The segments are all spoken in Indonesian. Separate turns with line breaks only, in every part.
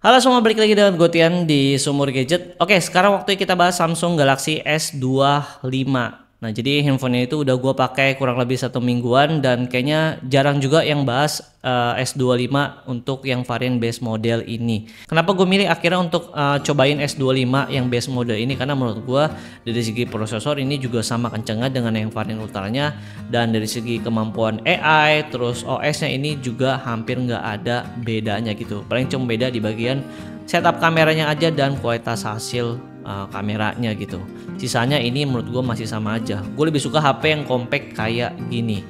Halo semua, balik lagi dengan Gotian di Sumur Gadget. Oke, sekarang waktunya kita bahas Samsung Galaxy S25. Nah, jadi handphone itu udah gue pakai kurang lebih 1 mingguan dan kayaknya jarang juga yang bahas S25 untuk yang varian base model ini. Kenapa gue milih akhirnya untuk cobain S25 yang base model ini? Karena menurut gue dari segi prosesor ini juga sama kencengnya dengan yang varian ultranya, dan dari segi kemampuan AI terus OS-nya ini juga hampir nggak ada bedanya gitu. Paling cuma beda di bagian setup kameranya aja dan kualitas hasil kameranya gitu. Sisanya ini menurut gue masih sama aja. Gue lebih suka HP yang compact kayak gini.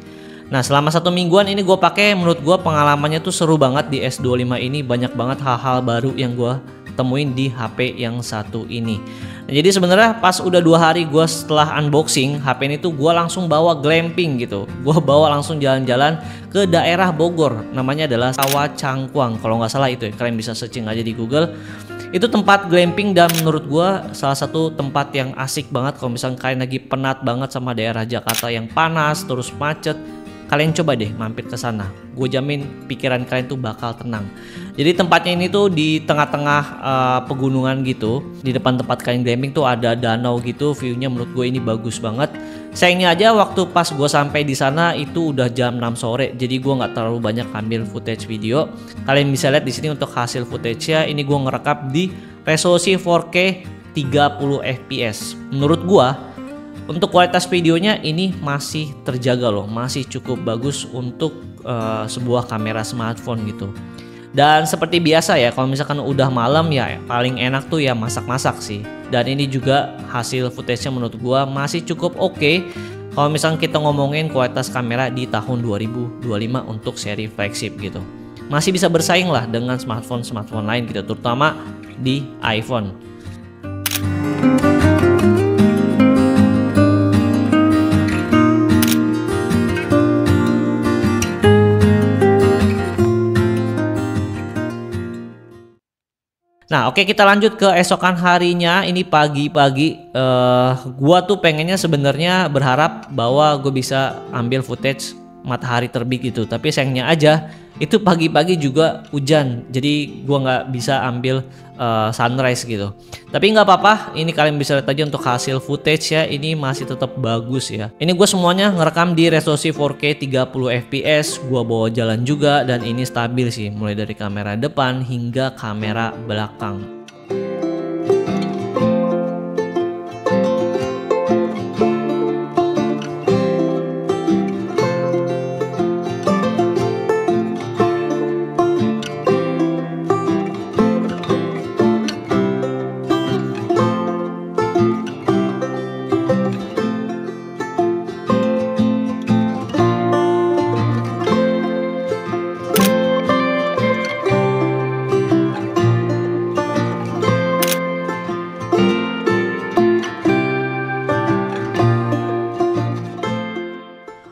Nah, selama 1 mingguan ini gue pakai, menurut gue pengalamannya tuh seru banget di S25 ini. Banyak banget hal-hal baru yang gue temuin di HP yang satu ini. Nah, jadi sebenarnya pas udah 2 hari gue setelah unboxing HP ini tuh gue langsung bawa glamping gitu. Gue bawa langsung jalan-jalan ke daerah Bogor. Namanya adalah Sawah Cangkuang kalau nggak salah itu ya. Kalian bisa searching aja di Google. Itu tempat glamping dan menurut gue salah satu tempat yang asik banget kalau misalnya kalian lagi penat banget sama daerah Jakarta yang panas terus macet. Kalian coba deh mampir ke sana. Gue jamin pikiran kalian tuh bakal tenang. Jadi tempatnya ini tuh di tengah-tengah pegunungan gitu. Di depan tempat kalian glamping tuh ada danau gitu. View-nya menurut gue ini bagus banget. Sayangnya aja waktu pas gue sampai di sana itu udah jam 6 sore. Jadi gue nggak terlalu banyak ambil footage video. Kalian bisa lihat di sini untuk hasil footage-nya. Ini gue ngerekam di resolusi 4K 30 fps. Menurut gue untuk kualitas videonya ini masih terjaga loh, masih cukup bagus untuk sebuah kamera smartphone gitu. Dan seperti biasa ya, kalau misalkan udah malam ya paling enak tuh ya masak-masak sih. Dan ini juga hasil footage-nya menurut gua masih cukup oke. Kalau misalkan kita ngomongin kualitas kamera di tahun 2025 untuk seri flagship gitu. Masih bisa bersaing lah dengan smartphone lain gitu, terutama di iPhone. Nah, oke, kita lanjut ke esokan harinya. Ini pagi-pagi. Gua tuh pengennya sebenarnya berharap bahwa gue bisa ambil footage matahari terbit gitu. Tapi sayangnya aja itu pagi-pagi juga hujan. Jadi gua nggak bisa ambil sunrise gitu. Tapi nggak apa-apa. Ini kalian bisa lihat aja untuk hasil footage ya. Ini masih tetap bagus ya. Ini gue semuanya ngerekam di resolusi 4K 30 fps. Gua bawa jalan juga dan ini stabil sih. Mulai dari kamera depan hingga kamera belakang.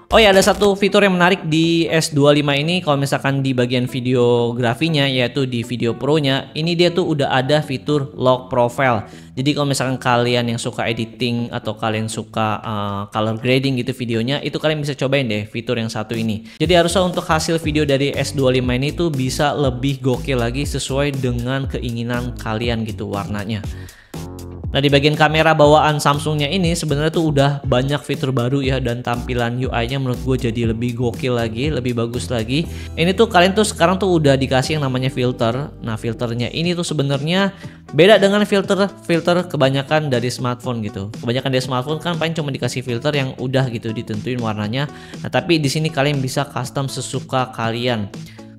Oh ya, ada satu fitur yang menarik di S25 ini kalau misalkan di bagian videografinya, yaitu di video pro-nya, ini dia tuh udah ada fitur lock profile. Jadi kalau misalkan kalian yang suka editing atau kalian suka color grading gitu videonya, itu kalian bisa cobain deh fitur yang satu ini. Jadi harusnya untuk hasil video dari S25 ini tuh bisa lebih gokil lagi sesuai dengan keinginan kalian gitu warnanya. Nah, di bagian kamera bawaan Samsungnya ini sebenarnya tuh udah banyak fitur baru ya, dan tampilan UI-nya menurut gue jadi lebih gokil lagi, lebih bagus lagi. Ini tuh kalian tuh sekarang tuh udah dikasih yang namanya filter. Nah, filternya ini tuh sebenarnya beda dengan filter kebanyakan dari smartphone gitu. Kebanyakan dari smartphone kan paling cuma dikasih filter yang udah gitu ditentuin warnanya. Nah, tapi di sini kalian bisa custom sesuka kalian.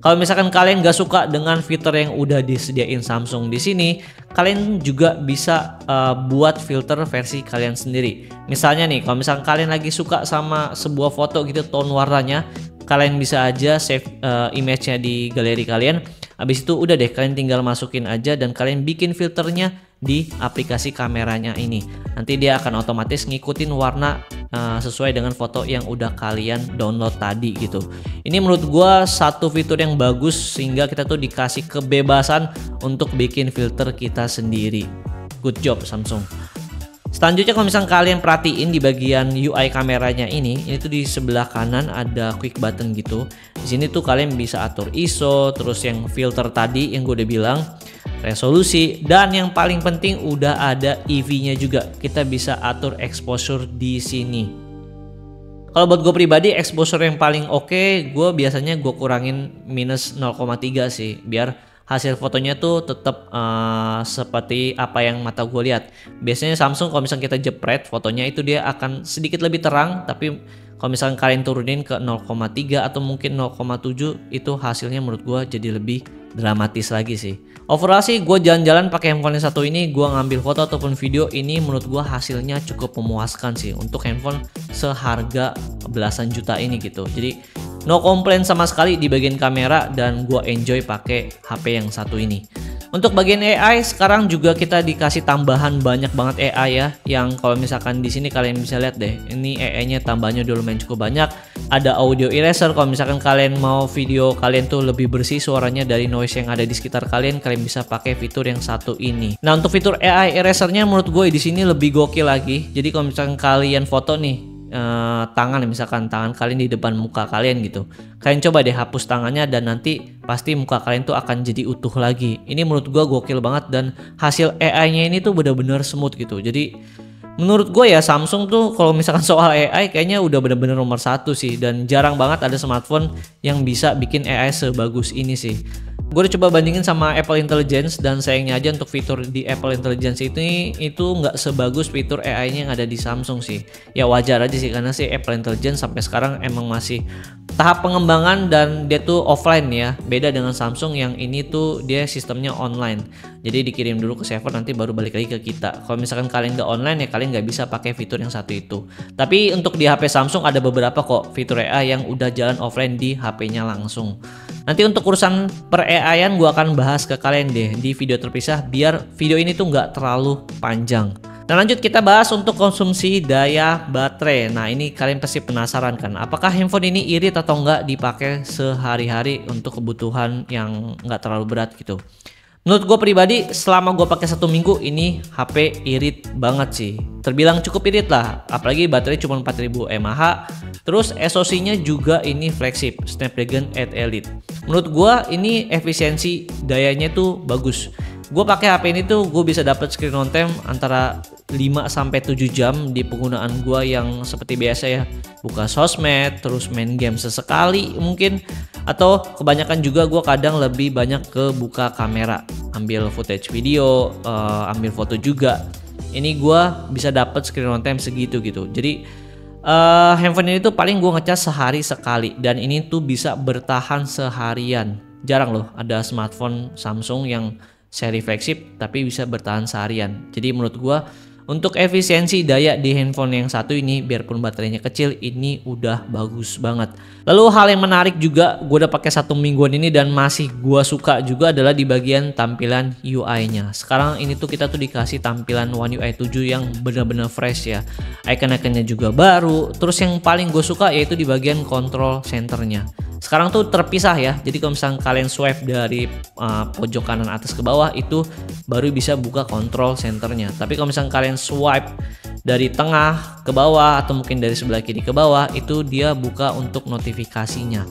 Kalau misalkan kalian gak suka dengan fitur yang udah disediain Samsung di sini, kalian juga bisa buat filter versi kalian sendiri. Misalnya nih, kalau misalkan kalian lagi suka sama sebuah foto gitu, tone warnanya, kalian bisa aja save image-nya di galeri kalian. Habis itu udah deh, kalian tinggal masukin aja dan kalian bikin filternya di aplikasi kameranya ini. Nanti dia akan otomatis ngikutin warna sesuai dengan foto yang udah kalian download tadi gitu. Ini menurut gua satu fitur yang bagus sehingga kita tuh dikasih kebebasan untuk bikin filter kita sendiri. Good job Samsung. Selanjutnya kalau misalnya kalian perhatiin di bagian UI kameranya ini tuh di sebelah kanan ada quick button gitu. Di sini tuh kalian bisa atur ISO, terus yang filter tadi yang gue udah bilang. resolusi, dan yang paling penting udah ada EV-nya juga. Kita bisa atur exposure di sini. Kalau buat gue pribadi, exposure yang paling oke, gue biasanya gue kurangin minus 0,3 sih, biar hasil fotonya tuh tetap seperti apa yang mata gue lihat. Biasanya Samsung kalau misalnya kita jepret fotonya itu dia akan sedikit lebih terang, tapi kalau misalnya kalian turunin ke 0,3 atau mungkin 0,7 itu hasilnya menurut gue jadi lebih dramatis lagi sih. Overall sih gue jalan-jalan pakai handphone yang satu ini, gue ngambil foto ataupun video ini menurut gue hasilnya cukup memuaskan sih untuk handphone seharga belasan juta ini gitu. Jadi no komplain sama sekali di bagian kamera dan gue enjoy pakai HP yang satu ini. Untuk bagian AI sekarang juga kita dikasih tambahan banyak banget AI ya, yang kalau misalkan di sini kalian bisa lihat deh, ini AI-nya tambahnya udah lumayan cukup banyak. Ada audio eraser, kalau misalkan kalian mau video kalian tuh lebih bersih suaranya dari noise yang ada di sekitar kalian, kalian bisa pakai fitur yang satu ini. Nah, untuk fitur AI erasernya menurut gue di sini lebih gokil lagi. Jadi kalau misalkan kalian foto nih tangan, misalkan tangan kalian di depan muka kalian gitu, kalian coba deh hapus tangannya dan nanti pasti muka kalian tuh akan jadi utuh lagi. Ini menurut gua gokil banget dan hasil AI-nya ini tuh bener-bener smooth gitu. Jadi menurut gue ya Samsung tuh kalau misalkan soal AI kayaknya udah bener-bener nomor satu sih, dan jarang banget ada smartphone yang bisa bikin AI sebagus ini sih. Gue udah coba bandingin sama Apple Intelligence dan sayangnya aja untuk fitur di Apple Intelligence itu nggak sebagus fitur AI-nya yang ada di Samsung sih. Ya wajar aja sih karena sih Apple Intelligence sampai sekarang emang masih tahap pengembangan dan dia tuh offline ya. Beda dengan Samsung yang ini tuh dia sistemnya online. Jadi dikirim dulu ke server nanti baru balik lagi ke kita. Kalau misalkan kalian nggak online ya kalian nggak bisa pakai fitur yang satu itu. Tapi untuk di HP Samsung ada beberapa kok fitur AI yang udah jalan offline di HP-nya langsung. Nanti untuk urusan per AI-an gue akan bahas ke kalian deh di video terpisah biar video ini tuh nggak terlalu panjang. Nah lanjut kita bahas untuk konsumsi daya baterai. Nah ini kalian pasti penasaran kan, apakah handphone ini irit atau nggak dipakai sehari-hari untuk kebutuhan yang nggak terlalu berat gitu. Menurut gue pribadi selama gue pakai 1 minggu ini HP irit banget sih. Terbilang cukup irit lah, apalagi baterai cuma 4000 mAh. Terus SoC-nya juga ini flagship Snapdragon 8 Elite. Menurut gue ini efisiensi dayanya tuh bagus. Gue pakai HP ini tuh gue bisa dapat screen on time antara 5-7 jam di penggunaan gue yang seperti biasa ya, buka sosmed, terus main game sesekali mungkin, atau kebanyakan juga gue kadang lebih banyak ke buka kamera, ambil footage video, ambil foto juga. Ini gue bisa dapat screen on time segitu gitu. Jadi handphone ini tuh paling gue ngecas sehari sekali dan ini tuh bisa bertahan seharian. Jarang loh ada smartphone Samsung yang seri flagship tapi bisa bertahan seharian. Jadi menurut gua untuk efisiensi daya di handphone yang satu ini biarpun baterainya kecil ini udah bagus banget. Lalu hal yang menarik juga gua udah pakai 1 mingguan ini dan masih gua suka juga adalah di bagian tampilan UI-nya. Sekarang ini tuh kita tuh dikasih tampilan One UI 7 yang benar-benar fresh ya. Icon-iconnya juga baru. Terus yang paling gue suka yaitu di bagian control centernya. Sekarang tuh terpisah ya, jadi kalau misalnya kalian swipe dari pojok kanan atas ke bawah itu baru bisa buka control centernya. Tapi kalau misalnya kalian swipe dari tengah ke bawah atau mungkin dari sebelah kiri ke bawah itu dia buka untuk notifikasinya.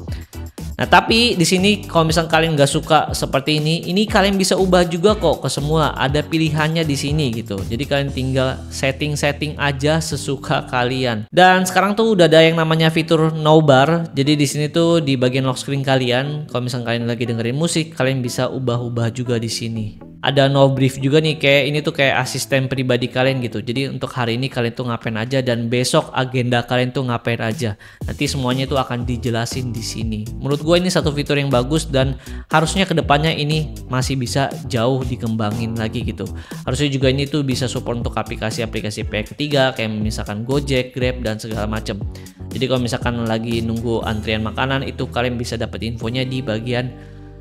Nah tapi di sini kalau misalnya kalian nggak suka seperti ini kalian bisa ubah juga kok ke semua. Ada pilihannya di sini gitu. Jadi kalian tinggal setting aja sesuka kalian. Dan sekarang tuh udah ada yang namanya fitur no bar. Jadi di sini tuh di bagian lock screen kalian, kalau misalnya kalian lagi dengerin musik, kalian bisa ubah-ubah juga di sini. Ada no brief juga nih, kayak ini tuh kayak asisten pribadi kalian gitu. Jadi untuk hari ini kalian tuh ngapain aja dan besok agenda kalian tuh ngapain aja. Nanti semuanya tuh akan dijelasin di sini. Menurut gue ini satu fitur yang bagus dan harusnya kedepannya ini masih bisa jauh dikembangin lagi gitu. Harusnya juga ini tuh bisa support untuk aplikasi-aplikasi pihak ketiga kayak misalkan Gojek, Grab dan segala macam. Jadi kalau misalkan lagi nunggu antrian makanan itu kalian bisa dapat infonya di bagian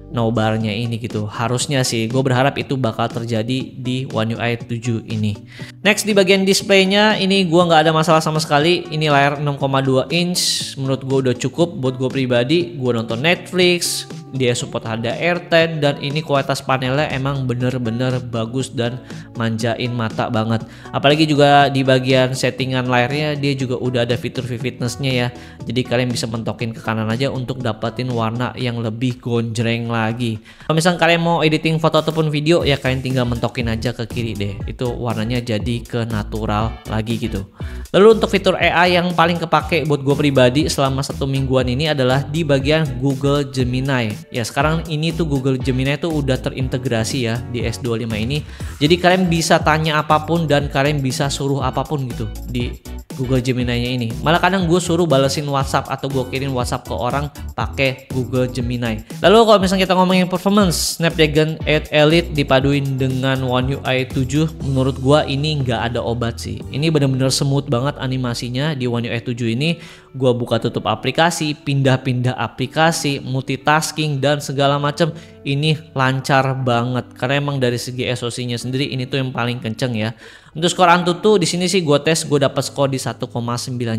no barnya ini gitu. Harusnya sih gue berharap itu bakal terjadi di One UI 7 ini. Next di bagian displaynya ini gue nggak ada masalah sama sekali. Ini layar 6,2 inch menurut gue udah cukup buat gue pribadi. Gue nonton Netflix, dia support HDR10 dan ini kualitas panelnya emang bener-bener bagus dan manjain mata banget. Apalagi juga di bagian settingan layarnya dia juga udah ada fitur vividness-nya ya. Jadi kalian bisa mentokin ke kanan aja untuk dapetin warna yang lebih gonjreng lagi. Kalau misalnya kalian mau editing foto ataupun video ya kalian tinggal mentokin aja ke kiri deh. Itu warnanya jadi ke natural lagi gitu. Lalu untuk fitur AI yang paling kepake buat gue pribadi selama 1 mingguan ini adalah di bagian Google Gemini. Ya sekarang ini tuh Google Gemini tuh udah terintegrasi ya di S25 ini. Jadi kalian bisa tanya apapun dan kalian bisa suruh apapun gitu di Google Gemini-nya ini. Malah kadang gue suruh balesin WhatsApp atau gue kirim WhatsApp ke orang pakai Google Gemini. Lalu kalau misalnya kita ngomongin performance, Snapdragon 8 Elite dipaduin dengan One UI 7, menurut gue ini nggak ada obat sih. Ini bener-bener smooth banget animasinya di One UI 7 ini. Gue buka tutup aplikasi, pindah-pindah aplikasi, multitasking dan segala macam ini lancar banget. Karena emang dari segi SoC-nya sendiri ini tuh yang paling kenceng ya. Untuk skor Antutu di sini sih gue tes, gue dapat skor di 1,9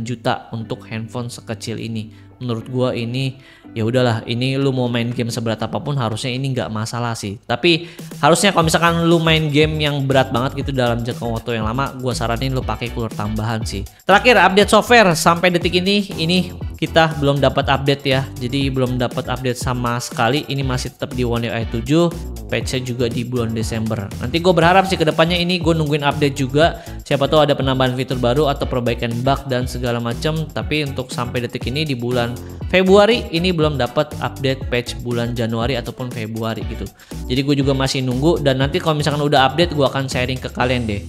juta untuk handphone sekecil ini. Menurut gue ini ya udahlah, ini lu mau main game seberat apapun harusnya ini nggak masalah sih. Tapi harusnya kalau misalkan lu main game yang berat banget gitu dalam jangka waktu yang lama, gue saranin lu pakai cooler tambahan sih. Terakhir update software sampai detik ini kita belum dapat update ya. Jadi belum dapat update sama sekali. Ini masih tetap di One UI 7, patch-nya juga di bulan Desember. Nanti gue berharap sih kedepannya ini gue nungguin update juga. Siapa tahu ada penambahan fitur baru atau perbaikan bug dan segala macam. Tapi untuk sampai detik ini di bulan Februari ini belum dapat update patch bulan Januari ataupun Februari gitu. Jadi gue juga masih nunggu dan nanti kalau misalkan udah update gue akan sharing ke kalian deh.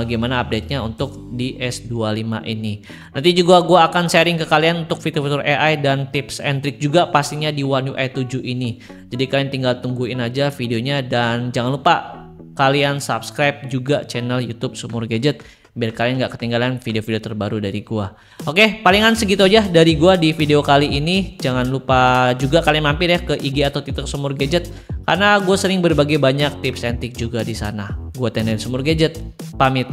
Gimana update-nya untuk di S25 ini. Nanti juga gue akan sharing ke kalian untuk fitur-fitur AI dan tips and trick juga pastinya di One UI 7 ini. Jadi kalian tinggal tungguin aja videonya dan jangan lupa kalian subscribe juga channel YouTube Sumur Gadget biar kalian nggak ketinggalan video-video terbaru dari gua. Oke, palingan segitu aja dari gua di video kali ini. Jangan lupa juga kalian mampir ya ke IG atau TikTok Sumur Gadget karena gue sering berbagi banyak tips and trick juga di sana. Gua Tenen Sumur Gadget, pamit.